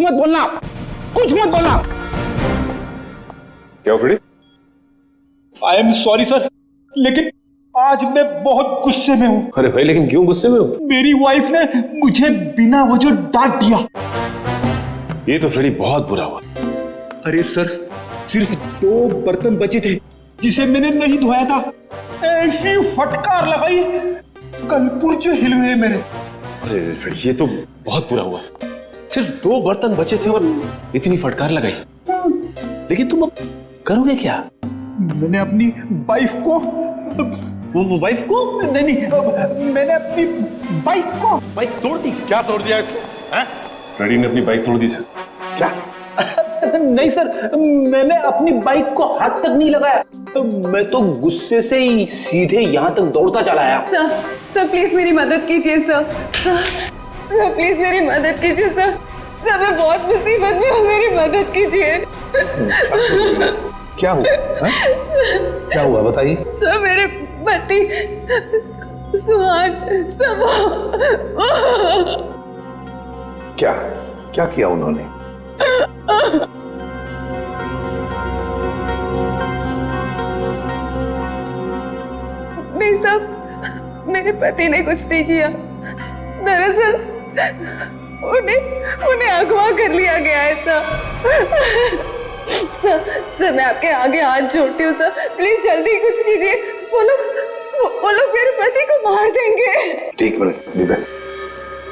मत बोलना, कुछ मत बोलना। क्या Freddy? I am sorry sir, लेकिन आज मैं बहुत गुस्से में हूँ। अरे भाई, लेकिन क्यों गुस्से में हो? मेरी वाइफ ने मुझे बिना वजह डांट दिया। ये तो फ्रेडी बहुत बुरा हुआ। अरे सर, सिर्फ 2 बर्तन बचे थे जिसे मैंने नहीं धोया था, ऐसी फटकार लगाई कल पुर्जे हिल हुए मेरे। अरे फ्रेडी, ये तो बहुत बुरा हुआ। सिर्फ 2 बर्तन बचे थे और इतनी फटकार लगाई। लेकिन तुम अब करोगे क्या? मैंने अपनी वाइफ को वो वाइफ को? नहीं, मैंने अपनी बाइक को बाइक तोड़ दी। क्या तोड़ दिया इसको? फ्रेडी ने अपनी बाइक तोड़ दी सर। क्या? नहीं सर, मैंने अपनी बाइक को हाथ तक नहीं लगाया, मैं तो गुस्से से ही सीधे यहाँ तक दौड़ता चला आया। सर प्लीज मेरी मदद कीजिए सर प्लीज मेरी मदद कीजिए सर मैं बहुत मुसीबत में हूँ, मेरी मदद कीजिए। क्या हुआ? क्या हुआ बताइए। सर मेरे पति सुहान सब क्या क्या किया उन्होंने? नहीं साहब, मेरे पति ने कुछ नहीं किया। दरअसल उन्हें अगवा कर लिया गया है सर मैं आपके आगे हाथ जोड़ती हूँ सर, प्लीज जल्दी कुछ कीजिए। वो लोग मेरे पति को मार देंगे। ठीक मिनट दिव्या,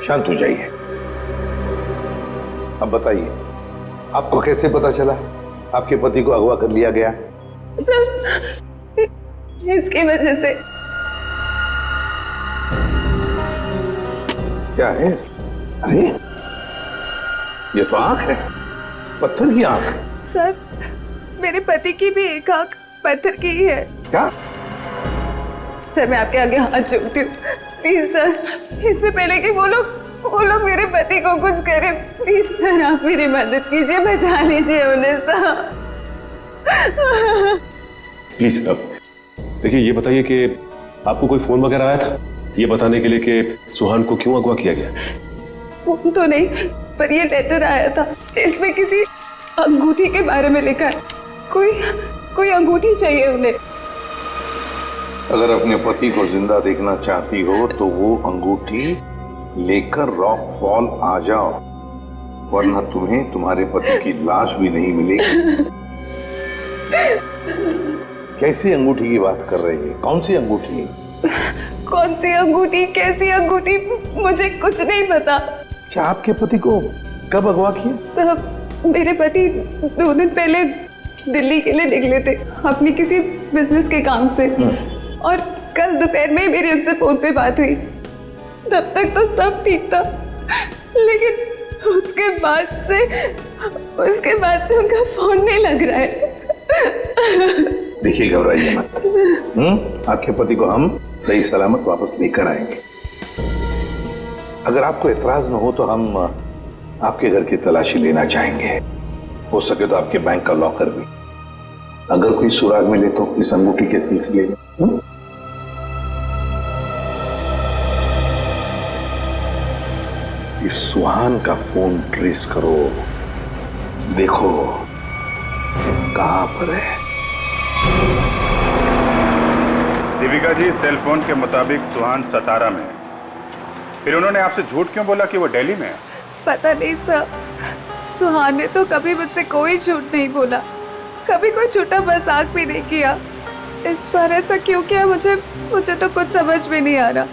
शांत हो जाइए। अब बताइए, आपको कैसे पता चला आपके पति को अगवा कर लिया गया? सर इसकी वजह से। क्या है? अरे ये तो आंख है, पत्थर की आंख। सर मेरे पति की भी एक आंख पत्थर की ही है। क्या? सर मैं आपके आगे हाथ जोड़ती हूँ, प्लीज सर, इससे पहले कि वो लोग मेरे पति को कुछ करे, प्लीज सर आप मेरी मदद कीजिए, बचा लीजिए उन्हें सर। प्लीज देखिए, ये बताइए कि आपको कोई फोन वगैरह आया था ये बताने के लिए कि सुहान को क्यों अगवा किया गया? फोन तो नहीं, पर ये लेटर आया था, इसमें किसी अंगूठी के बारे में लिखा है। कोई अंगूठी चाहिए उन्हें। अगर अपने पति को जिंदा देखना चाहती हो तो वो अंगूठी लेकर रॉक फॉल आ जाओ, वरना तुम्हें तुम्हारे पति की लाश भी नहीं मिलेगी। कैसी अंगूठी की बात कर रही है? कौन सी अंगूठी? कौन सी अंगूठी, कैसी अंगूठी, मुझे कुछ नहीं पता। अच्छा, आपके पति को कब अगवा किया? साहब मेरे पति 2 दिन पहले दिल्ली के लिए निकले थे अपनी किसी बिजनेस के काम से, और कल दोपहर में मेरी उनसे फोन पे बात हुई। तब तक तो सब ठीक था, लेकिन उसके बाद से उनका फोन नहीं लग रहा है। देखिए, घबराइए मत। आपके पति को हम सही सलामत वापस लेकर आएंगे। अगर आपको एतराज न हो तो हम आपके घर की तलाशी लेना चाहेंगे, हो सके तो आपके बैंक का लॉकर भी, अगर कोई सुराग मिले तो इस अंगूठी के सिलसिले में। इस सुहान का फोन ट्रेस करो, देखो कहां पर है। दीपिका जी, सेल फोन के मुताबिक सुहान सतारा में है। फिर उन्होंने आपसे झूठ क्यों बोला कि वो दिल्ली में है? पता नहीं सर, सुहान ने तो कभी मुझसे कोई झूठ नहीं बोला, कभी कोई छोटा मजाक भी नहीं किया। इस बार ऐसा क्यों किया मुझे तो कुछ समझ में नहीं आ रहा।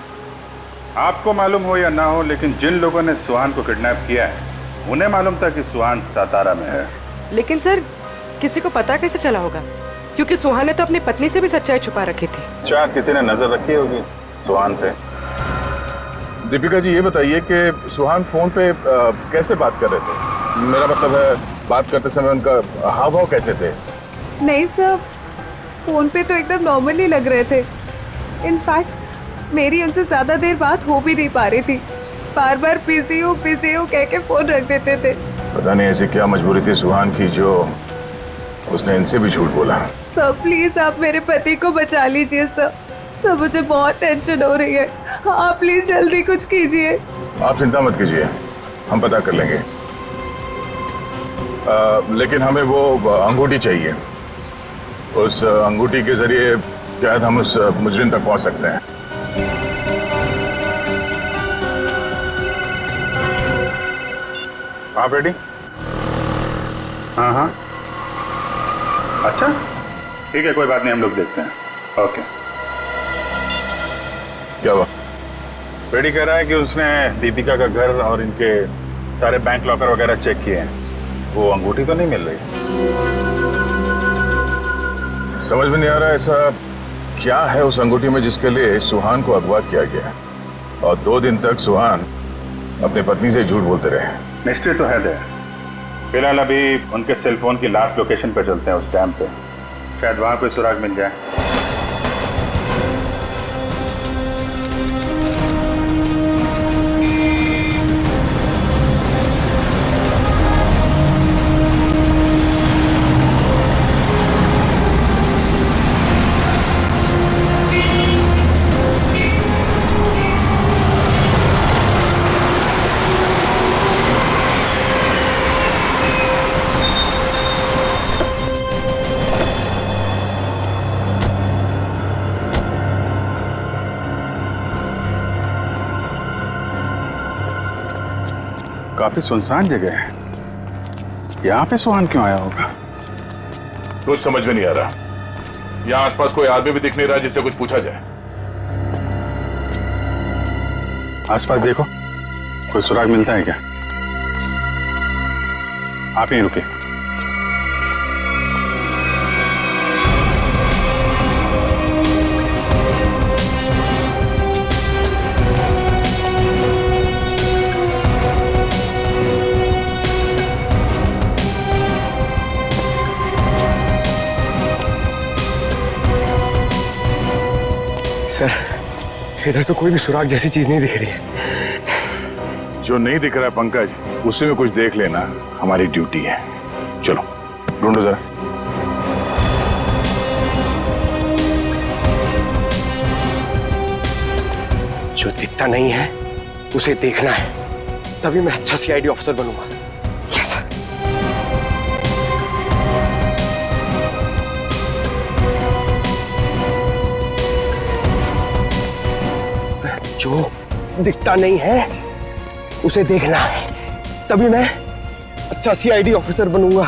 आपको मालूम हो या ना हो, लेकिन जिन लोगों ने सुहान को किडनैप किया है उन्हें मालूम था कि सुहान सतारा में है। लेकिन सर किसी को पता कैसे चला होगा, क्योंकि सुहान ने तो अपनी पत्नी से भी सच्चाई छुपा रखी थी। अच्छा, किसी ने नजर रखी होगी सुहान पे। दीपिका जी, ये बताइए कि सुहान फोन पे कैसे बात कर रहे थे? मेरा मतलब है, बात करते समय उनका हाव भाव कैसे थे? नहीं सर, फोन पे तो एकदम नॉर्मल ही लग रहे थे। इनफैक्ट मेरी उनसे ज्यादा देर बात हो भी नहीं पा रही थी, बार बार बिजी हो कह के फोन रख देते थे। पता नहीं ऐसी क्या मजबूरी थी सुहान की जो उसने इनसे भी झूठ बोला। सर प्लीज आप मेरे पति को बचा लीजिए सर, मुझे बहुत टेंशन हो रही है। हाँ प्लीज जल्दी कुछ कीजिए। आप चिंता मत कीजिए, हम पता कर लेंगे। लेकिन हमें वो अंगूठी चाहिए। उस अंगूठी के जरिए शायद हम उस मुजरिम तक पहुंच सकते हैं। आप रेडी? हाँ हाँ, अच्छा ठीक है, कोई बात नहीं, हम लोग देखते हैं। ओके। क्या हुआ? रेडी कह रहा है कि उसने दीपिका का घर और इनके सारे बैंक लॉकर वगैरह चेक किए हैं, वो अंगूठी तो नहीं मिल रही। समझ में नहीं आ रहा ऐसा क्या है उस अंगूठी में जिसके लिए सुहान को अगवा किया गया और 2 दिन तक सुहान अपनी पत्नी से झूठ बोलते रहे। मिस्ट्री तो है दे। फिलहाल अभी उनके सेलफोन की लास्ट लोकेशन पे चलते हैं, उस डैम पे, शायद वहां कोई सुराग मिल जाए। काफी सुनसान जगह है, यहाँ पे सुहान क्यों आया होगा? कुछ समझ में नहीं आ रहा। यहाँ आसपास कोई आदमी भी दिख नहीं रहा जिससे कुछ पूछा जाए। आसपास देखो, कोई सुराग मिलता है क्या? आप ही रुके। सर, इधर तो कोई भी सुराग जैसी चीज नहीं दिख रही है। जो नहीं दिख रहा है पंकज, उसी में कुछ देख लेना हमारी ड्यूटी है। चलो ढूंढो जरा। जो दिखता नहीं है उसे देखना है, तभी मैं अच्छा सीआईडी ऑफिसर बनूंगा। Yes sir. जो दिखता नहीं है उसे देखना है, तभी मैं अच्छा सीआईडी ऑफिसर बनूंगा।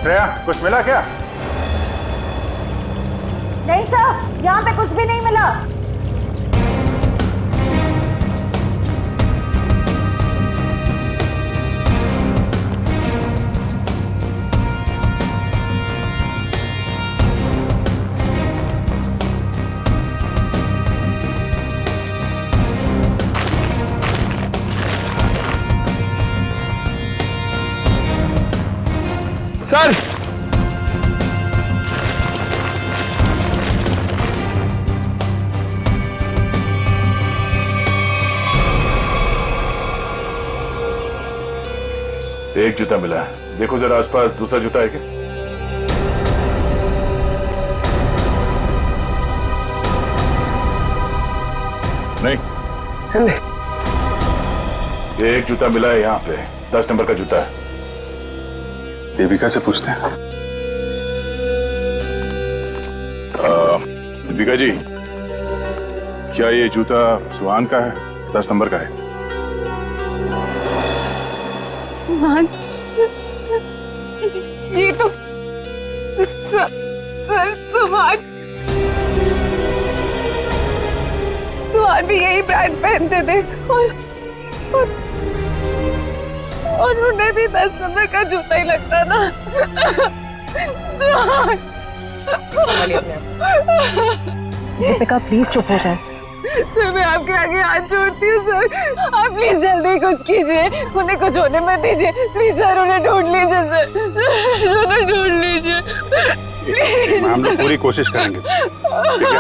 श्रेया, कुछ मिला क्या? नहीं सर, यहाँ पे कुछ भी नहीं मिला। सर, एक जूता मिला है, देखो जरा आसपास दूसरा जूता है क्या? नहीं, एक जूता मिला है यहाँ पे, 10 नंबर का जूता है। देविका से पूछते हैं। दीपिका जी, क्या ये जूता सुहान का है? 10 नंबर का है। सुहान, ये तो सर सुहान भी यही ब्रांड पहनते थे और उन्हें भी 10 नंबर का जूता ही लगता था। सुहान, दीपिका प्लीज चुप हो जाए। सर, मैं आपके आगे हाथ जोड़ती हूँ सर, आप प्लीज जल्दी कुछ कीजिए, उन्हें कुछ होने मत दीजिए प्लीज सर, उन्हें ढूंढ लीजिए सर, उन्हें ढूंढ लीजिए। हम लोग पूरी कोशिश करेंगे। ठीक है,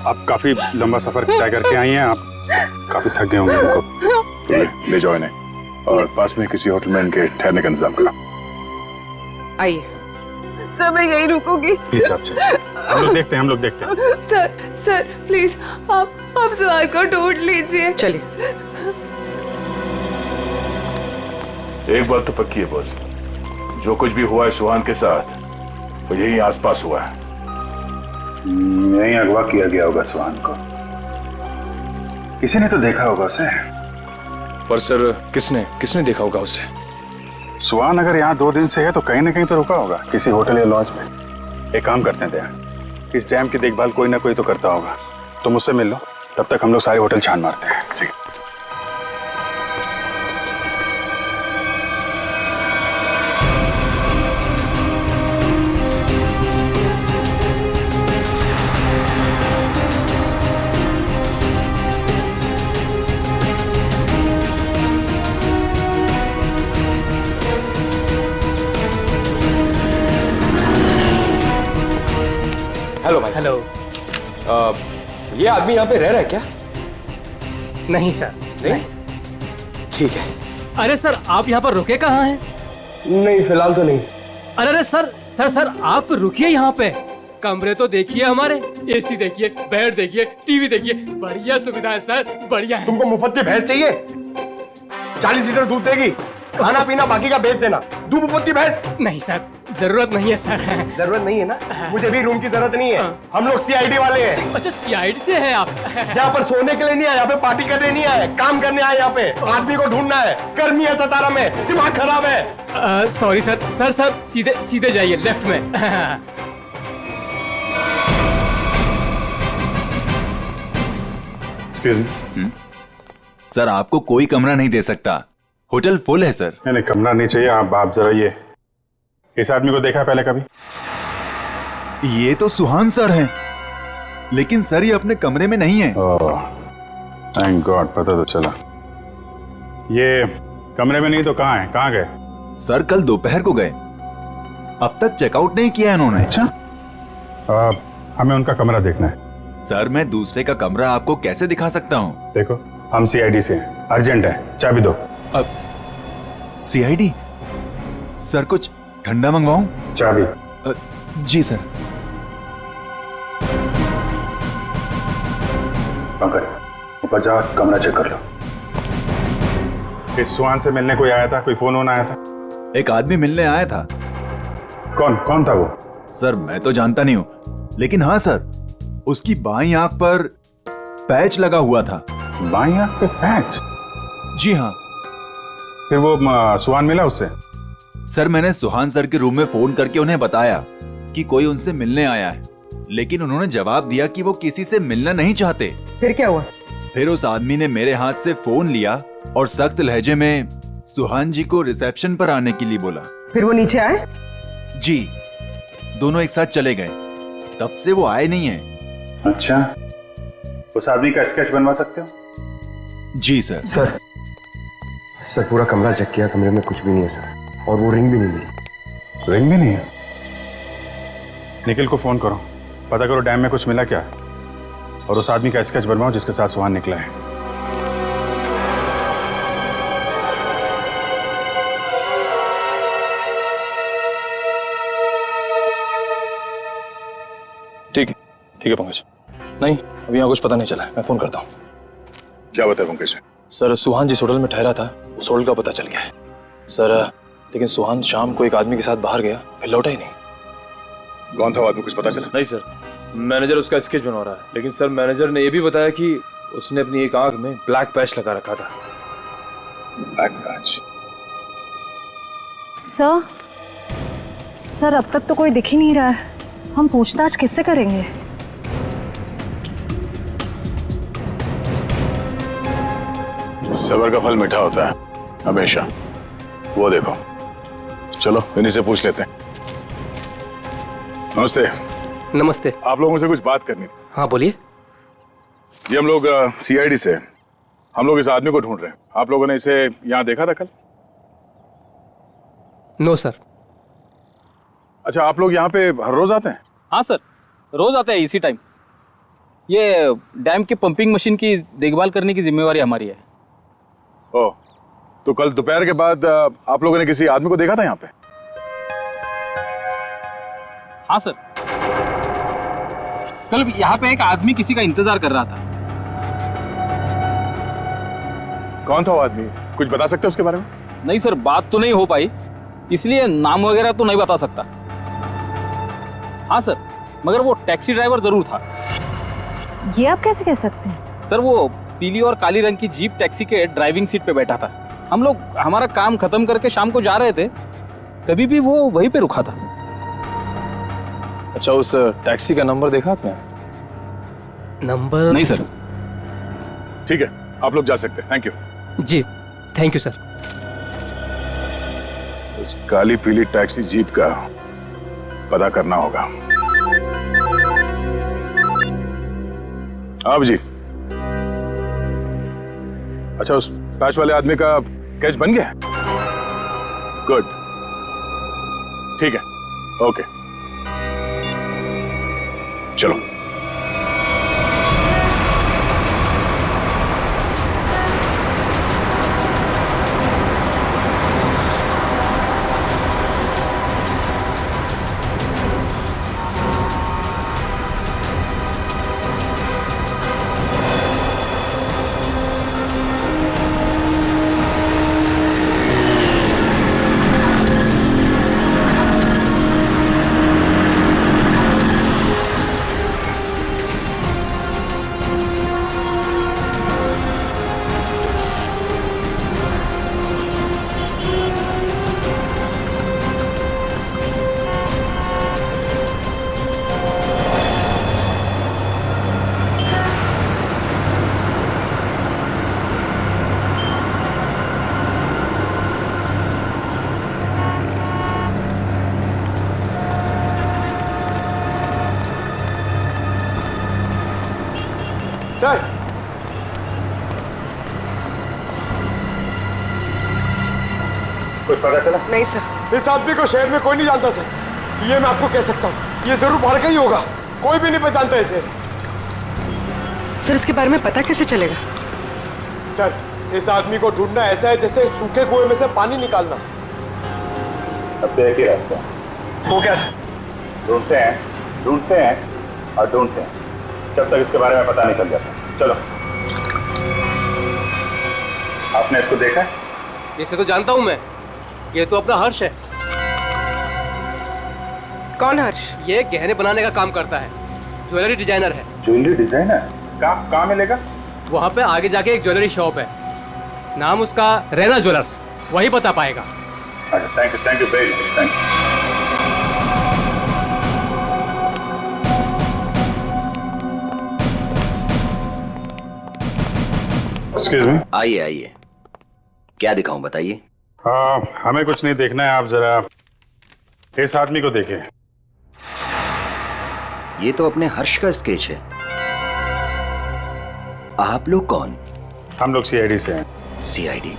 आप काफी लंबा सफर तय करके आई हैं, आप काफी थक गए होंगे उनको। ले जाओ इन्हें और पास में किसी होटल में इनके ठहरने का इंतजाम करो। आइए। सर मैं यहीं रुकूंगी। प्लीज आप चलिए, हम लोग देखते हैं। सर प्लीज आप सुहान को ढूंढ लीजिए। चलिए। एक बात तो पक्की है बॉस, जो कुछ भी हुआ है सुहान के साथ वो यही आसपास हुआ है। यहीं अगवा किया गया होगा सुहान को, किसी ने तो देखा होगा उसे। पर सर किसने देखा होगा उसे? सुहान अगर यहाँ 2 दिन से है तो कहीं ना कहीं तो रुका होगा, किसी होटल या लॉज में। एक काम करते हैं दया, इस डैम की देखभाल कोई ना कोई तो करता होगा, तो मुझसे मिल लो, तब तक हम लोग सारे होटल छान मारते हैं। ठीक। हेलो भाई। हेलो। ये आदमी यहाँ पे रह रहा है क्या? नहीं सर। नहीं? ठीक है। अरे सर आप यहाँ पर रुके कहाँ हैं? नहीं फिलहाल तो नहीं। अरे सर आप रुकिए यहाँ पे। कमरे तो देखिए हमारे, एसी देखिए, बेड देखिए, टीवी देखिए, बढ़िया सुविधा है सर, बढ़िया है। तुमको मुफ्त की भैंस चाहिए? 40 लीटर दूध देगी, खाना पीना बाकी का बेच देना। दूध मुफ्त की भैंस? नहीं सर, जरूरत नहीं है सर। जरूरत नहीं है ना? मुझे भी रूम की जरूरत नहीं है, हम लोग सीआईडी वाले हैं। अच्छा सीआईडी से हैं आप? यहाँ पर सोने के लिए नहीं आए, यहाँ पे पार्टी करने नहीं आए, काम करने आए। यहाँ पे आदमी को ढूंढना है, गर्मी है सतारा में, दिमाग खराब है। सॉरी सर सीधे जाइए लेफ्ट में। एक्सक्यूज मी सर, आपको कोई कमरा नहीं दे सकता, होटल फुल है सर। नहीं कमरा नहीं चाहिए। आप जरा ये इस आदमी को देखा है पहले कभी? ये तो सुहान सर हैं, लेकिन सर ये अपने कमरे में नहीं है। थैंक गॉड, पता तो चला। ये कमरे में नहीं तो कहाँ है? कहाँ गए? सर कल दोपहर को गए, अब तक चेकआउट नहीं किया इन्होंने। अच्छा, हमें उनका कमरा देखना है। सर मैं दूसरे का कमरा आपको कैसे दिखा सकता हूँ? देखो हम सीआईडी से हैं, अर्जेंट है, चाबी दो। अब सीआईडी? सर कुछ ठंडा मंगवाऊं? चाबी। जी सर। पंकज ऊपर जाओ, कमरा चेक कर लो। इस सुहान से मिलने कोई आया था? कोई फोन आया था? एक आदमी मिलने आया था। कौन था वो? सर मैं तो जानता नहीं हूँ, लेकिन हाँ सर, उसकी बाईं आंख पर पैच लगा हुआ था। बाईं आंख पे पैच? जी हाँ। फिर वो सुहान मिला उससे? सर मैंने सुहान सर के रूम में फोन करके उन्हें बताया कि कोई उनसे मिलने आया है, लेकिन उन्होंने जवाब दिया कि वो किसी से मिलना नहीं चाहते। फिर क्या हुआ? फिर उस आदमी ने मेरे हाथ से फोन लिया और सख्त लहजे में सुहान जी को रिसेप्शन पर आने के लिए बोला। फिर वो नीचे आए? जी, दोनों एक साथ चले गए, तब से वो आए नहीं है। अच्छा, उस आदमी का स्केच बनवा सकते हो? जी सर। सर पूरा कमरा चेक किया, कमरे में कुछ भी नहीं है सर, और वो रिंग भी नहीं मिली। रिंग भी नहीं है? निखिल को फोन करो, पता करो डैम में कुछ मिला क्या, और उस आदमी का स्केच बनवाओ जिसके साथ सुहान निकला है। ठीक है पंकज। नहीं अभी यहाँ कुछ पता नहीं चला, मैं फोन करता हूँ। क्या बताया पंकज? सर सुहान जिस होटल में ठहरा था उस होटल का पता चल गया है सर, लेकिन सुहान शाम को एक आदमी के साथ बाहर गया, फिर लौटा ही नहीं। कौन था वो आदमी, कुछ पता चला? नहीं सर, मैनेजर उसका स्केच बनवा रहा है, लेकिन सर मैनेजर ने यह भी बताया कि उसने अपनी एक आंख में ब्लैक पैच लगा रखा था। Black patch? सर अब तक तो कोई दिख ही नहीं रहा है, हम पूछताछ किससे करेंगे? सबर का फल मीठा होता है हमेशा, वो देखो। चलो इन्हीं से पूछ लेते हैं। नमस्ते। नमस्ते। आप लोगों से कुछ बात करनी थी। हाँ बोलिए। ये हम लोग सीआईडी से, हम लोग इस आदमी को ढूंढ रहे हैं। आप लोगों ने इसे यहाँ देखा था कल? No sir. अच्छा, आप लोग यहाँ पे हर रोज आते हैं? हाँ सर, रोज आते हैं इसी टाइम। ये डैम की पंपिंग मशीन की देखभाल करने की जिम्मेवारी हमारी है। ओ, तो कल दोपहर के बाद आप लोगों ने किसी आदमी को देखा था यहाँ पे? हाँ सर, कल यहाँ पे एक आदमी किसी का इंतजार कर रहा था। कौन था वो आदमी, कुछ बता सकते हो उसके बारे में? नहीं सर, बात तो नहीं हो पाई, इसलिए नाम वगैरह तो नहीं बता सकता। हाँ सर, मगर वो टैक्सी ड्राइवर जरूर था। ये आप कैसे कह सकते हैं? सर वो पीली और काली रंग की जीप टैक्सी के ड्राइविंग सीट पे बैठा था। हम लोग हमारा काम खत्म करके शाम को जा रहे थे, तभी भी वो वहीं पे रुका था। अच्छा, उस टैक्सी का नंबर देखा आपने? नंबर नहीं सर। ठीक है, आप लोग जा सकते हैं। थैंक यू जी, थैंक यू सर। इस काली पीली टैक्सी जीप का पता करना होगा। आप जी, अच्छा उस पैच वाले आदमी का कैच बन गया? गुड, ठीक है, ओके, चलो। सर, कुछ पता चला? नहीं सर। इस आदमी को शहर में कोई नहीं जानता सर, ये मैं आपको कह सकता हूँ। ये जरूर बाहर का ही होगा, कोई भी नहीं पहचानता इसे। सर इसके बारे में पता कैसे चलेगा? सर, इस आदमी को ढूंढना ऐसा है जैसे सूखे कुएं में से पानी निकालना। अब तो एक ही रास्ता। वो क्या सर? ढूंढते हैं और ढूंढते हैं जब तक इसके बारे में पता नहीं चल जाता। चलो। आपने इसको देखा है? इसे तो जानता हूँ मैं, ये तो अपना हर्ष है। कौन हर्ष? ये गहने बनाने का काम करता है, ज्वेलरी डिजाइनर है। Jewellery designer? कहाँ मिलेगा? वहाँ पे आगे जाके एक ज्वेलरी शॉप है, नाम उसका रैना ज्वेलर्स, वही बता पाएगा। Thank you very much, thank you. Excuse me. आइए आइए, क्या दिखाऊं बताइए। हमें कुछ नहीं देखना है, आप जरा इस आदमी को देखिए। ये तो अपने हर्ष का स्केच है। आप लोग कौन? हम लोग सीआईडी से हैं। सीआईडी?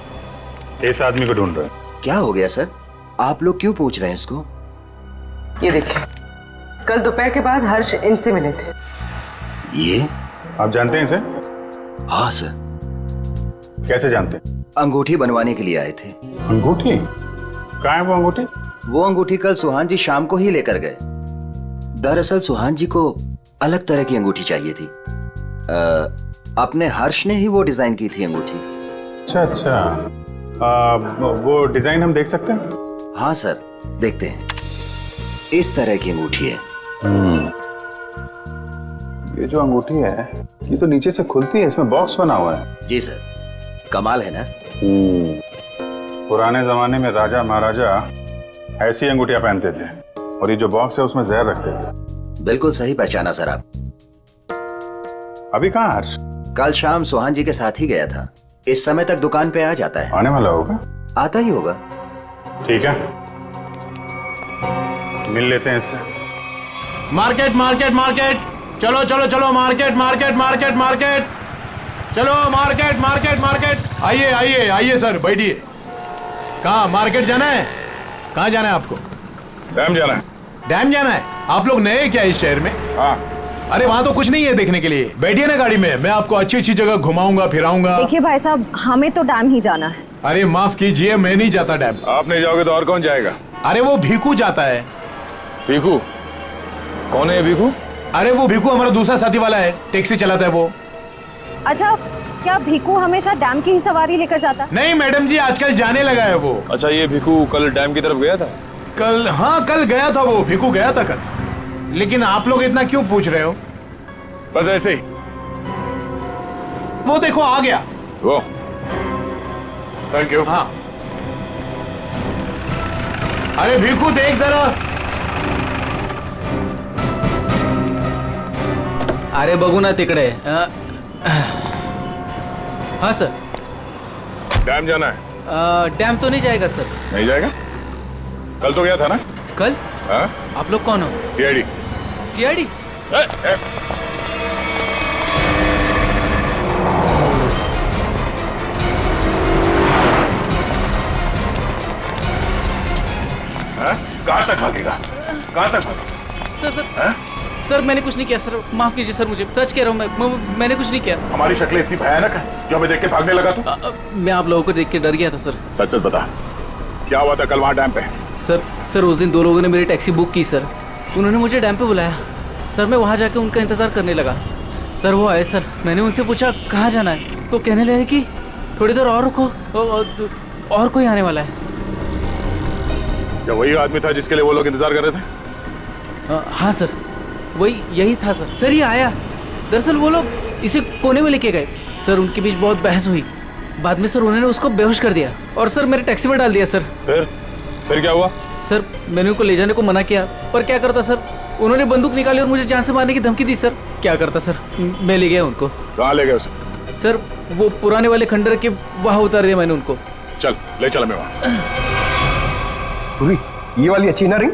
इस आदमी को ढूंढ रहे हैं। क्या हो गया सर, आप लोग क्यों पूछ रहे हैं इसको? ये देखिए, कल दोपहर के बाद हर्ष इनसे मिले थे। ये आप जानते हैं इसे? हाँ सर। कैसे जानते हैं? अंगूठी बनवाने के लिए आए थे। अंगूठी? कहाँ है वो अंगूठी? वो अंगूठी कल सुहान जी शाम को ही लेकर गए। दरअसल सुहान जी को अलग तरह की अंगूठी चाहिए थी। अपने हर्ष ने ही वो डिजाइन की थी अंगूठी। अच्छा, वो डिजाइन हम देख सकते हैं? हाँ सर, देखते हैं। इस तरह की अंगूठी है। ये जो अंगूठी है, ये तो नीचे से खुलती है, इसमें बॉक्स बना हुआ है। जी सर, कमाल है ना। पुराने जमाने में राजा महाराजा ऐसी अंगूठियां पहनते थे, और ये जो बॉक्स है उसमें जहर रखते थे। बिल्कुल सही पहचाना सर आप। अभी कहाँ हर्ष? कल शाम सुहान जी के साथ ही गया था। इस समय तक दुकान पे आ जाता है। आने वाला होगा? आता ही होगा। ठीक है, मिल लेते हैं इससे। मार्केट मार्केट मार्केट, चलो चलो चलो, मार्केट मार्केट मार्केट मार्केट, चलो मार्केट मार्केट मार्केट। आइए आइए आइए सर, बैठिए। कहाँ मार्केट जाना है? कहाँ जाना है आपको? डैम जाना है। डैम जाना है? आप लोग नए क्या इस शहर में? हाँ, अरे वहाँ तो कुछ नहीं है देखने के लिए, बैठिए ना गाड़ी में, मैं आपको अच्छी अच्छी जगह घुमाऊंगा फिराऊंगा। देखिए भाई साहब, हमें तो डैम ही जाना है। अरे माफ कीजिए, मैं नहीं जाता डैम। आप नहीं जाओगे तो और कौन जाएगा? अरे वो भीखू जाता है। भीखू? कौन है भीखू? अरे वो भीखू हमारा दूसरा साथी वाला है, टैक्सी चलाता है वो। अच्छा, क्या भीखू हमेशा डैम की ही सवारी लेकर जाता है? नहीं मैडम जी, आजकल जाने लगा है वो। अच्छा, ये भीखू कल डैम की तरफ गया था? कल? हाँ कल गया था वो, भीखू गया था कल। लेकिन आप लोग इतना क्यों पूछ रहे हो? बस ऐसे ही। वो देखो आ गया वो। Thank you. हाँ। अरे भीखू देख जरा। अरे बघू ना तिकडे। हाँ सर। डैम जाना है? डैम तो नहीं जाएगा सर। नहीं जाएगा? कल तो गया था ना? कल? हाँ? आप लोग कौन हो? सीआईडी। सीआईडी? कहाँ तक भागेगा? कहाँ तक भागेगा? सर सर सर मैंने कुछ नहीं किया सर, माफ कीजिए सर, मुझे सच कह रहा हूँ, मैंने कुछ नहीं किया। हमारी शक्लें इतनी भयानक है जो हमें देख के भागने लगा तू? मैं आप लोगों को देख के डर गया था सर। सच सच बता, क्या हुआ था कल वहाँ डैम पे? सर उस दिन 2 लोगों ने मेरी टैक्सी बुक की सर, उन्होंने मुझे डैम पे बुलाया सर, मैं वहाँ जाके उनका इंतजार करने लगा सर। वो आए सर, मैंने उनसे पूछा कहाँ जाना है, तो कहने लगे कि थोड़ी देर और रुको, और कोई आने वाला है। क्या वही आदमी था जिसके लिए वो लोग इंतजार कर रहे थे? हाँ सर, वही यही था सर। सर ये आया, दरअसल वो लोग इसे कोने में लेके गए सर, उनके बीच बहुत बहस हुई, बाद में सर उन्होंने उसको बेहोश कर दिया और सर मेरे टैक्सी में डाल दिया सर। फिर क्या हुआ? सर मैंने उनको ले जाने को मना किया, पर क्या करता सर, उन्होंने बंदूक निकाली और मुझे जान से मारने की धमकी दी सर। क्या करता सर, मैं ले गया उनको। कहाँ ले गए उसे? सर वो पुराने वाले खंडर के वहाँ उतार दिया मैंने उनको। चल ले चल मैं वहाँ। ये वाली अच्छी ना रिंग?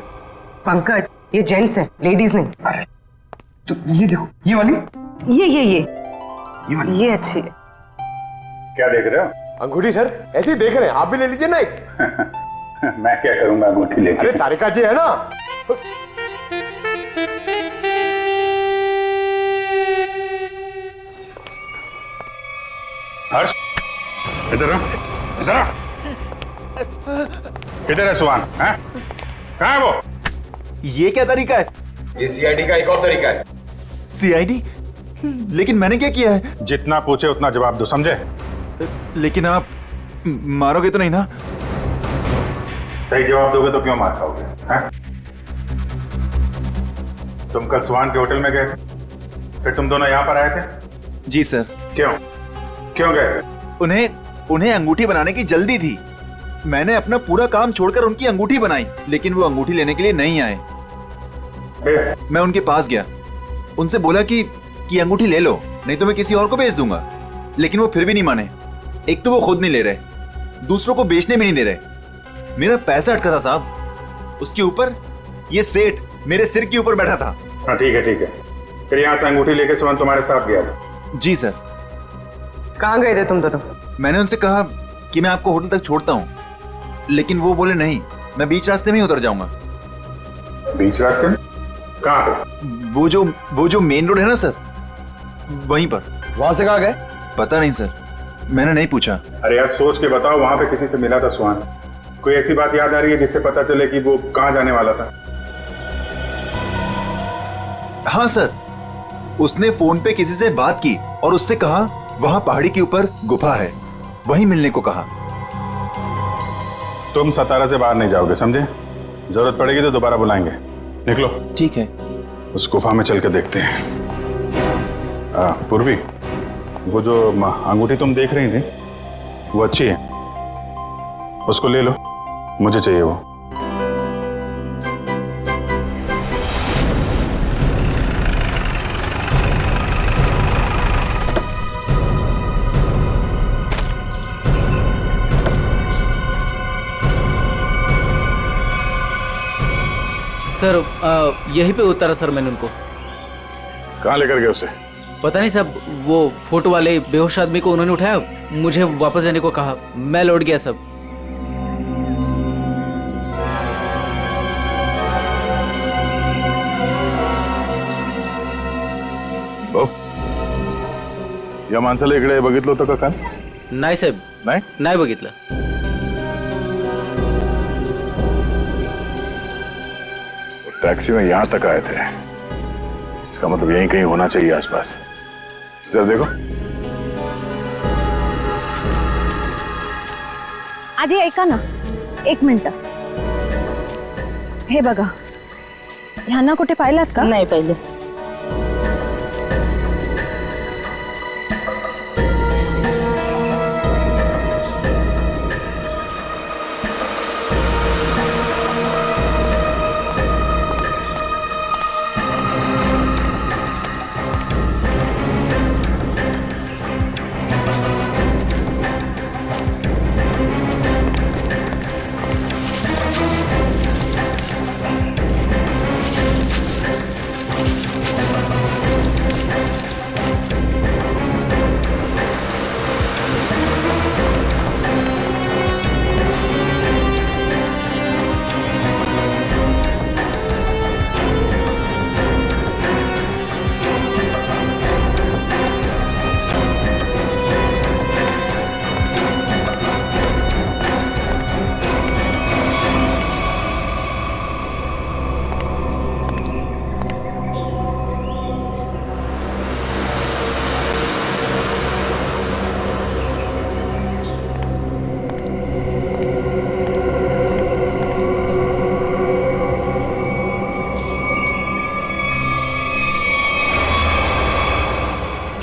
पंकज, ये जेंट्स है, लेडीज नहीं। अरे तो ये देखो, ये वाली, ये वाली, ये अच्छी है। क्या देख रहे हो? अंगूठी सर, ऐसे ही देख रहे हैं, आप भी ले लीजिए ना एक। मैं क्या करूंगा अंगूठी लेके? अरे तारिका जी है ना। हर्ष, इधर किधर है सुहान? कहाँ है वो? ये क्या तरीका है? ये सीआईडी का एक और तरीका है। सीआईडी? लेकिन मैंने क्या किया है? जितना पूछे उतना जवाब दो, समझे? लेकिन आप मारोगे तो नहीं ना? सही जवाब दोगे तो क्यों मार खाओगे? तुम कल सुहान के होटल में गए, फिर तुम दोनों यहाँ पर आए थे? जी सर। क्यों गए? उन्हें अंगूठी बनाने की जल्दी थी। मैंने अपना पूरा काम छोड़कर उनकी अंगूठी बनाई, लेकिन वो अंगूठी लेने के लिए नहीं आए। मैं उनके पास गया, उनसे बोला कि अंगूठी ले लो, नहीं तो मैं किसी और को बेच दूंगा, लेकिन वो फिर भी नहीं माने। एक तो वो खुद नहीं ले रहे, दूसरों को बेचने भी नहीं दे रहे। मेरा पैसा अटका था साहब, उसके ऊपर ये सेठ मेरे सिर के ऊपर बैठा था। हाँ ठीक है। फिर यहाँ से अंगूठी लेके सुहान तुम्हारे साथ गया था? जी सर। कहाँ गए थे तुम दोनों? मैंने उनसे कहा कि मैं आपको होटल तक छोड़ता हूँ, लेकिन वो बोले नहीं, मैं बीच रास्ते में ही उतर जाऊंगा। बीच रास्ते में? कहाँ पे? वो जो मेन रोड है ना सर, वहीं पर। वहां से कहाँ गए? पता नहीं सर, मैंने नहीं पूछा। अरे यार सोच के बताओ, वहां पे किसी से मिला था सुहान? कोई ऐसी बात याद आ रही है जिससे पता चले कि वो कहाँ जाने वाला था? हाँ सर, उसने फोन पे किसी से बात की और उससे कहा वहां पहाड़ी के ऊपर गुफा है, वहीं मिलने को कहा। तुम सतारा से बाहर नहीं जाओगे, समझे? जरूरत पड़ेगी तो दोबारा बुलाएंगे। निकलो। ठीक है। उस गुफा में चल के देखते हैं। पूर्वी, वो जो अंगूठी तुम देख रही थी वो अच्छी है, उसको ले लो, मुझे चाहिए वो। सर यहीं पे उतारा सर मैंने उनको। कहाँ लेकर गए उसे? पता नहीं साहब, वो फोटो वाले बेहोश आदमी को उन्होंने उठाया, मुझे वापस जाने को कहा, मैं लौट गया सब। या माणसाला इकडे बघितलं होतं का काल? नाही साहेब, नाही बघितलं. टैक्सी में यहां तक आए थे, इसका मतलब यहीं कहीं होना चाहिए आसपास. जरा देखो. आधी ऐका ना, 1 मिनिट. हे बघा, ह्यांना कुठे पाहिलात का? नाही पाहिले.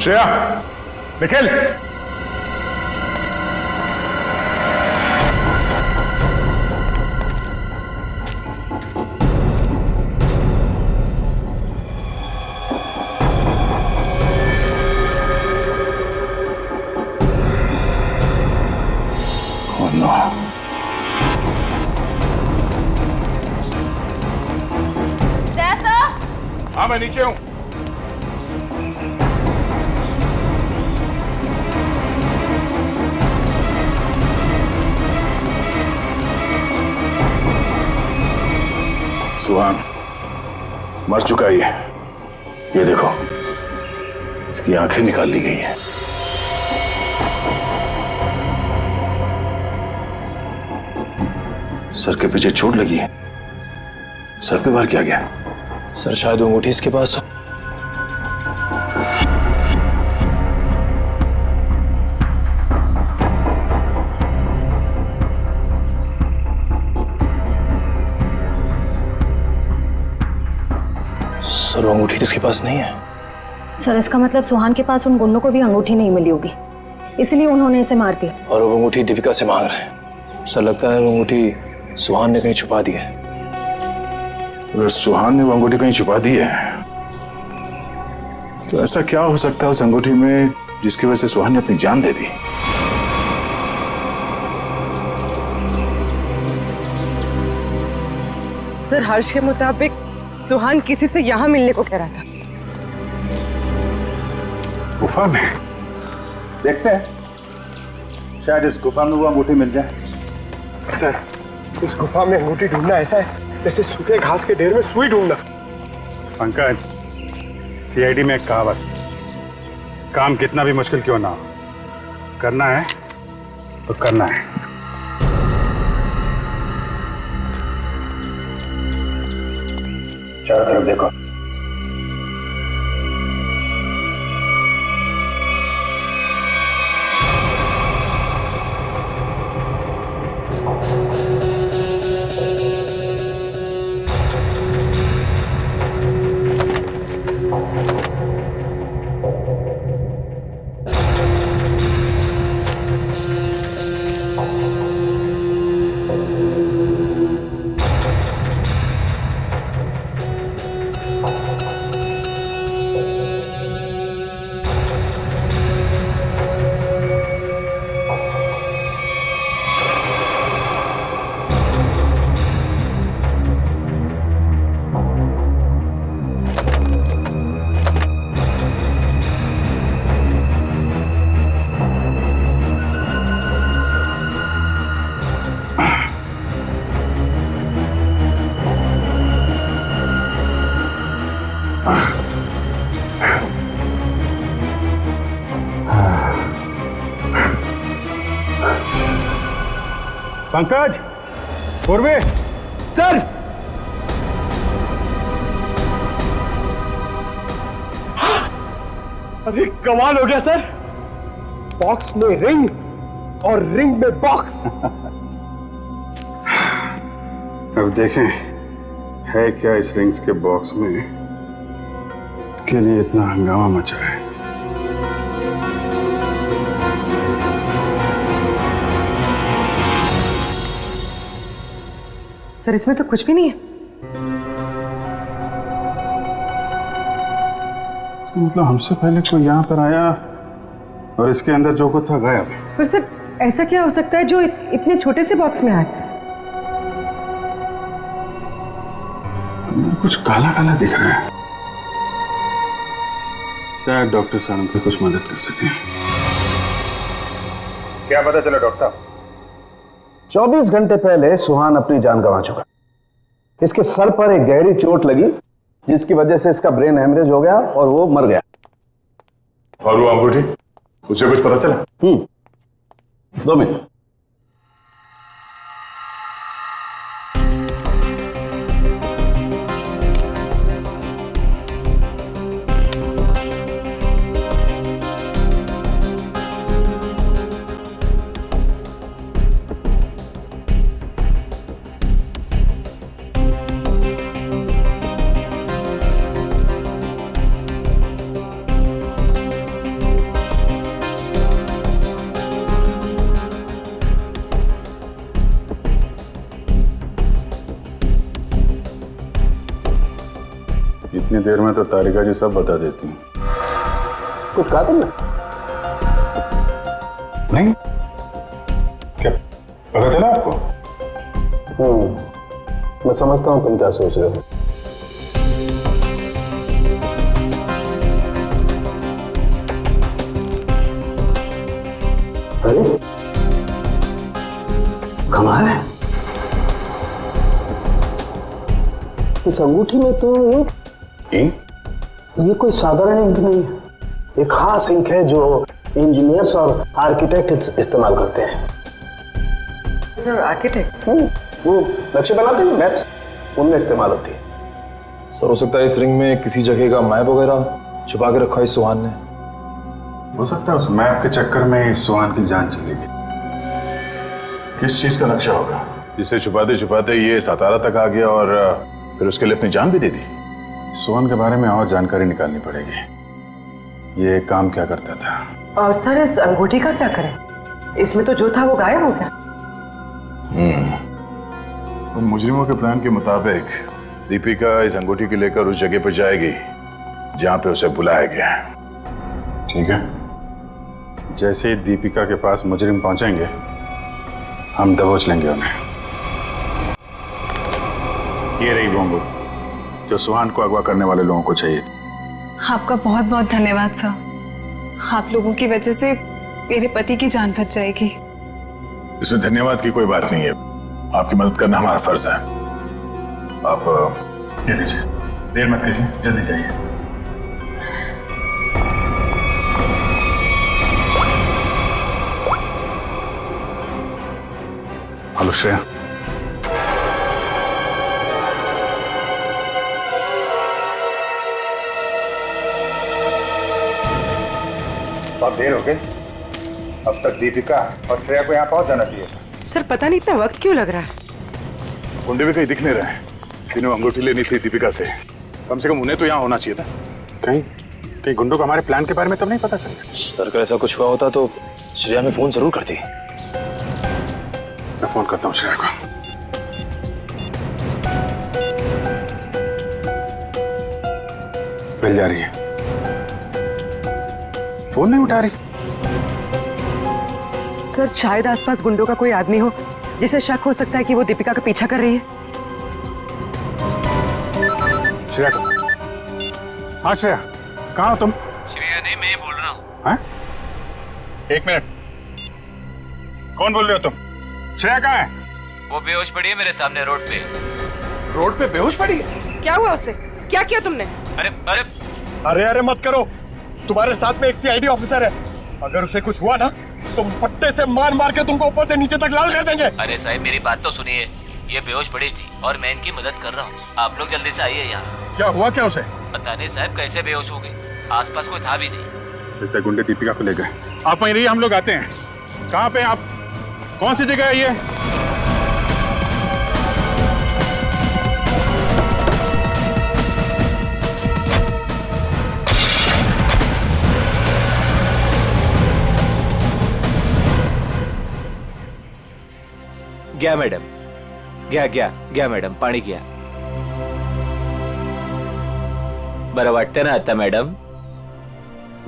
Shreya, Nikhil, oh no. हाँ, मैं नीचे हूं. सुहान मर चुका है ये देखो, इसकी आंखें निकाल ली गई हैं. सर के पीछे चोट लगी है. सर पे वार किया गया. सर शायद वो अंगूठी इसके पास हो. सर वो अंगूठी इसके पास नहीं है. सर इसका मतलब सुहान के पास उन गुंडों को भी अंगूठी नहीं मिली होगी, इसलिए उन्होंने इसे मार दिया. और वो अंगूठी दीपिका से मांग रहे हैं. सर लगता है वो अंगूठी सुहान ने कहीं छुपा दी है. अगर सुहान ने वो अंगूठी कहीं छुपा दी है तो ऐसा क्या हो सकता है उस अंगूठी में जिसकी वजह से सुहान ने अपनी जान दे दी? सर हर्ष के मुताबिक सुहान किसी से यहाँ मिलने को कह रहा था. गुफा में देखते हैं, शायद इस गुफा में वो अंगूठी मिल जाए. सर, इस गुफा में अंगूठी ढूंढना ऐसा है जैसे सूखे घास के ढेर में सुई ढूंढना. पंकज, सीआईडी में एक कहावत, काम कितना भी मुश्किल क्यों ना हो, करना है तो करना है. चारों तरफ देखो. पंकज, पूर्वे, सर अरे कमाल हो गया सर, बॉक्स में रिंग और रिंग में बॉक्स। अब देखें है क्या इस रिंग्स के बॉक्स में के लिए इतना हंगामा मचा है। सर इसमें तो कुछ भी नहीं है। तो मतलब हमसे पहले कोई यहाँ पर आया और इसके अंदर जो कुछ था गायब। पर सर ऐसा क्या हो सकता है जो इतने छोटे से बॉक्स में आए? अंदर कुछ काला काला दिख रहा है। शायद डॉक्टर साहब की कुछ मदद कर सके। क्या पता चला डॉक्टर साहब? 24 घंटे पहले सुहान अपनी जान गंवा चुका। इसके सर पर एक गहरी चोट लगी जिसकी वजह से इसका ब्रेन हेमरेज हो गया और वो मर गया। और वो अंगूठी, उसे कुछ पता चला? 2 मिनट। इतनी देर में तो तारिका जी सब बता देती हैं। कुछ कहा तुमने? नहीं, क्या पता चला आपको? मैं समझता हूं तुम क्या सोच रहे हो। अरे कमाल है, इस अंगूठी में तो इंक, ये कोई साधारण इंक नहीं है, एक खास इंक है जो इंजीनियर्स और आर्किटेक्ट इस्तेमाल करते हैं। Sir architects? वो नक्शे बनाते हैं, मैप्स, उनमें इस्तेमाल होती है। सर हो सकता है इस रिंग में किसी जगह का मैप वगैरह छुपा के रखा है सुहान ने। हो सकता है उस मैप के चक्कर में इस सुहान की जान चली गई। किस चीज का नक्शा होगा जिससे छुपाते छुपाते ये सातारा तक आ गया और फिर उसके लिए अपनी जान भी दे दी? सुहान के बारे में और जानकारी निकालनी पड़ेगी। ये काम क्या करता था? और सर इस अंगूठी का क्या करें? इसमें तो जो था वो गायब हो गया। उन मुजरिमों के प्लान के मुताबिक दीपिका इस अंगूठी को लेकर उस जगह पर जाएगी जहां पे उसे बुलाया गया। ठीक है, जैसे ही दीपिका के पास मुजरिम पहुंचेंगे हम दबोच लेंगे उन्हें। ये रही वो अंगूठी जो सुहान को अगवा करने वाले लोगों को चाहिए थी। आपका बहुत बहुत धन्यवाद सर, आप लोगों की वजह से मेरे पति की जान बच जाएगी। इसमें धन्यवाद की कोई बात नहीं है, आपकी मदद करना हमारा फर्ज है। आप ये लीजिए, देर मत कीजिए, जल्दी जाइए। हेलो श्रेया, बहुत देर हो गई, अब तक दीपिका और श्रेया को यहाँ पहुंच जाना चाहिए। सर पता नहीं इतना वक्त क्यों लग रहा है। गुंडे भी कहीं दिख नहीं रहे, जिन्हें अंगूठी लेनी थी दीपिका से, कम से कम उन्हें तो यहाँ होना चाहिए था। कहीं गुंडों को हमारे प्लान के बारे में तो नहीं पता चला? सर अगर ऐसा कुछ हुआ होता तो श्रेया में फोन जरूर करती। मैं फोन करता हूँ श्रेया को। मिल जा रही है, फोन नहीं उठा रही। सर शायद आसपास गुंडों का कोई आदमी हो जिसे शक हो सकता है कि वो दीपिका का पीछा कर रही है। श्रेया, हाँ श्रेया, कहाँ हो तुम? श्रेया नहीं, मैं बोल रहा हूँ। हाँ? एक मिनट, कौन बोल रहे हो तुम? श्रेया कहाँ है? वो बेहोश पड़ी है मेरे सामने रोड पे। रोड पे बेहोश पड़ी है? क्या हुआ उससे? क्या किया तुमने? अरे अरे अरे अरे मत करो, तुम्हारे साथ में एक सीआईडी ऑफिसर है, अगर उसे कुछ हुआ ना तो पट्टे से मार मार के तुमको ऊपर से नीचे तक लाल कर देंगे। अरे साहब मेरी बात तो सुनिए, ये बेहोश पड़ी थी और मैं इनकी मदद कर रहा हूँ। आप लोग जल्दी से आइए यहाँ। क्या हुआ क्या उसे? पता नहीं साहब कैसे बेहोश हो गई, आसपास कोई था भी नहीं। लगता है गुंडे दीपिका को ले गए। आप वहीं रहिए, हम लोग आते हैं। कहाँ पे आप? कौन सी जगह है ये? गया मैडम, गया मैडम, पानी गया। बरं वाटतं ना आता मैडम?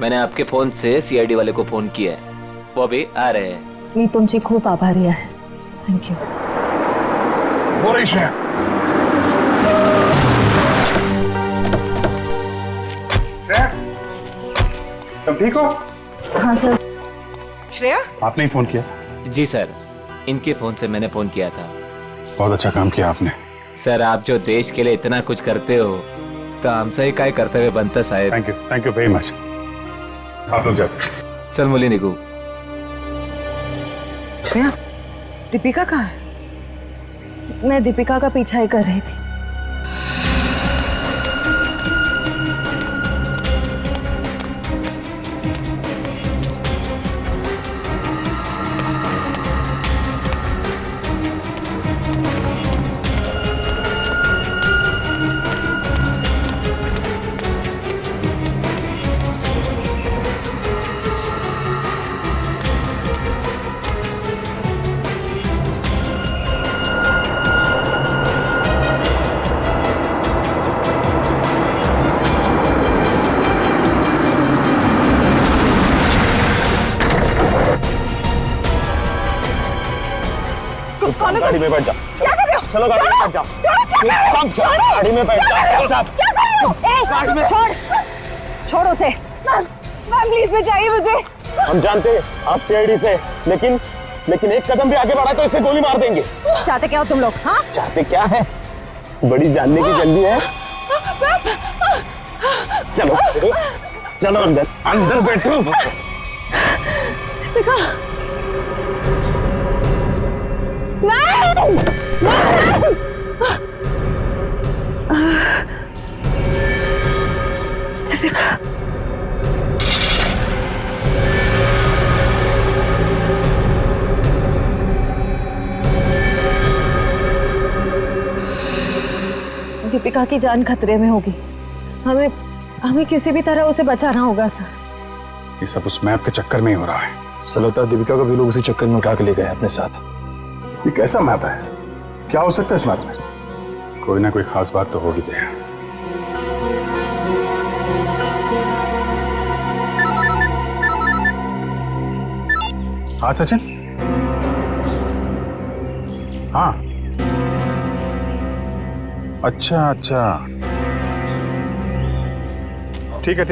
मैंने आपके फोन से सीआईडी वाले को फोन किया है, वो भी आ रहे हैं। मी तुमची खूप आभारी आहे। थँक्यू। तुम ठीक हो? हाँ सर। श्रेया, आपने ही फोन किया था? जी सर, इनके फोन से मैंने फोन किया था। बहुत अच्छा काम किया आपने। सर आप जो देश के लिए इतना कुछ करते हो तो हमसे ही काय कर्तव्य बनता साहेब। Thank you very much. आप लोग जा सकते। चल मुली निघू। श्रेया, दीपिका कहाँ है? मैं दीपिका का पीछा ही कर रही थी। गाड़ी में बैठ जाओ। क्या कर रहे हो? चलो गाड़ी में बैठ जाओ। गाड़ी में बैठ जाओ। क्या कर रहे हो? गाड़ी में छोड़ उसे। मैम प्लीज बचाइए मुझे। हम जानते हैं आप सीआईडी से, लेकिन एक कदम भी आगे बढ़ा तो इसे गोली मार देंगे। चाहते क्या हो तुम लोग? हाँ चाहते क्या है? बड़ी जानने की जल्दी है। चलो चलो अंदर बैठो। दीपिका, नहीं दीपिका, दीपिका की जान खतरे में होगी। हमें किसी भी तरह उसे बचाना होगा सर। ये सब उस मैप के चक्कर में ही हो रहा है। सर लगता है दीपिका को भी लोग उसी चक्कर में उठा के ले गए अपने साथ। ये कैसा मैप है? क्या हो सकता है इस मैप में? कोई ना कोई खास बात तो होगी। दे हाँ सचिन। हाँ अच्छा ठीक है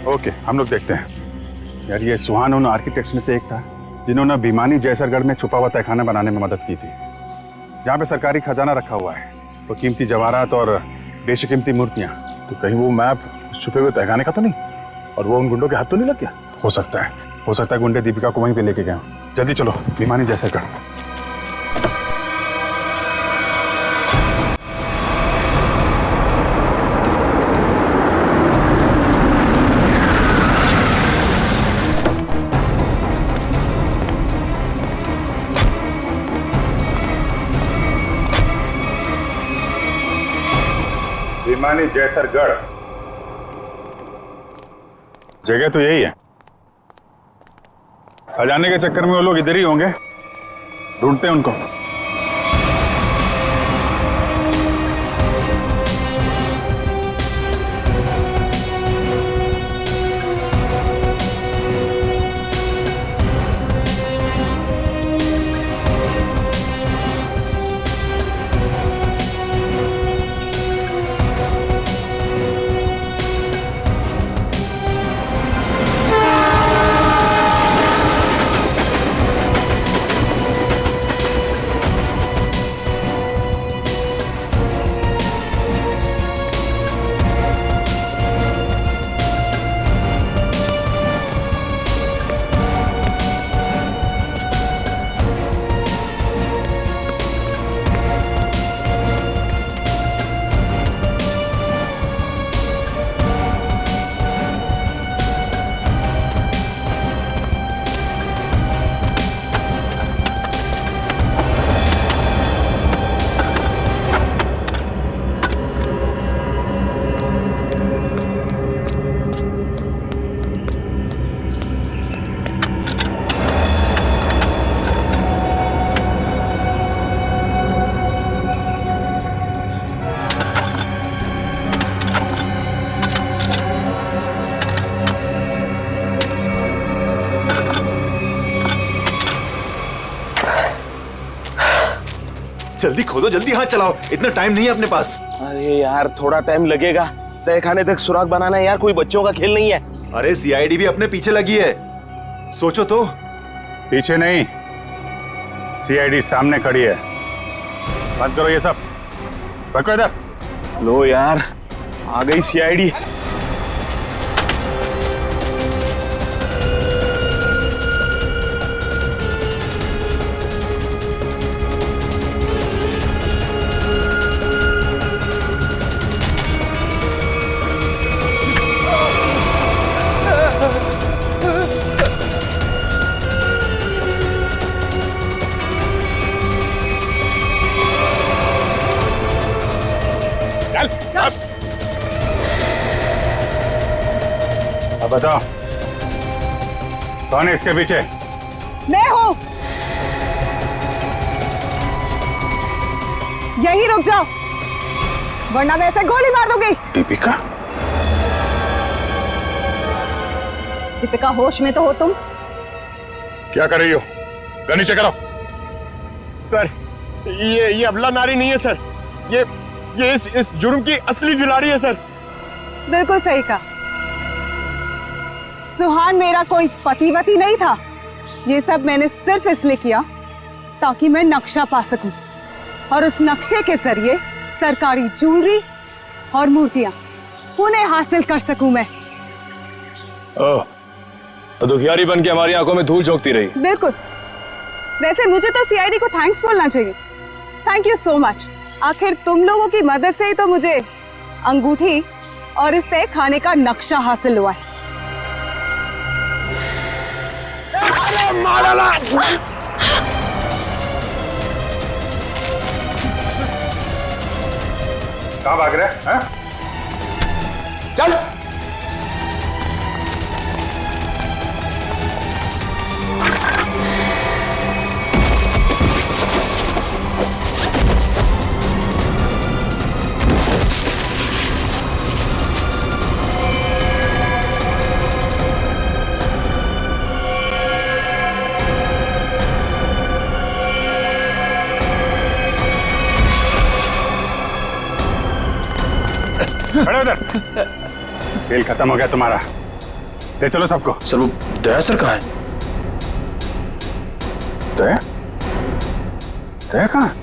ओके, हम लोग देखते हैं। यार ये सुहान उन आर्किटेक्ट्स में से एक था जिन्होंने भिमानी जैसरगढ़ में छुपा हुआ तहखाना बनाने में मदद की थी, जहाँ पे सरकारी खजाना रखा हुआ है, तो कीमती जवाहरात और बेशकीमती मूर्तियां। तो कहीं वो मैप उस छुपे हुए तहखाने का तो नहीं, और वो उन गुंडों के हाथ तो नहीं लग गया? हो सकता है गुंडे दीपिका को वहीं पे लेके गए। जल्दी चलो भिमानी जैसरगढ़। भिमानी जैसरगढ़ जगह तो यही है। खजाने के चक्कर में वो लोग इधर ही होंगे, ढूंढते हैं उनको। जल्दी खोदो, जल्दी हाथ चलाओ, इतना टाइम नहीं है अपने पास। अरे यार थोड़ा टाइम लगेगा, तहखाने तक सुराग बनाना है यार, कोई बच्चों का खेल नहीं है। अरे सीआईडी भी अपने पीछे लगी है, सोचो तो। पीछे नहीं, सीआईडी सामने खड़ी है। बंद करो ये सब, पकड़ो इधर। लो यार, आ गई सीआईडी। अब बताओ कौन है इसके पीछे? मैं हूँ। यही रुक जाओ, वरना मैं ऐसे गोली मार दूंगी। दीपिका? दीपिका होश में तो हो तुम? क्या कर रही हो? गन नीचे करो। सर ये अबला नारी नहीं है सर, ये इस जुर्म की असली खिलाड़ी है सर। बिल्कुल सही कहा। सुहान मेरा कोई पतिवती नहीं था। ये सब मैंने सिर्फ इसलिए किया ताकि मैं नक्शा पा सकूं और उस नक्शे के जरिए सरकारी ज्वेलरी और मूर्तियां उन्हें हासिल कर सकूं मैं। ओह, तो दुखियारी बन के हमारी आंखों में धूल झोंकती रही। बिल्कुल। वैसे मुझे तो सीआईडी को थैंक्स बोलना चाहिए। Thank you so much. आखिर तुम लोगों की मदद से ही तो मुझे अंगूठी और इस तय खाने का नक्शा हासिल हुआ है। कहाँ भाग रहे हैं? चल। खड़े उधर। खेल खत्म हो गया तुम्हारा, ले चलो सबको। सर वो दया सर कहाँ है? दया? दया कहाँ?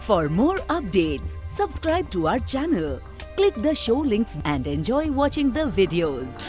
For more updates, subscribe to our channel, click the show links and enjoy watching the videos.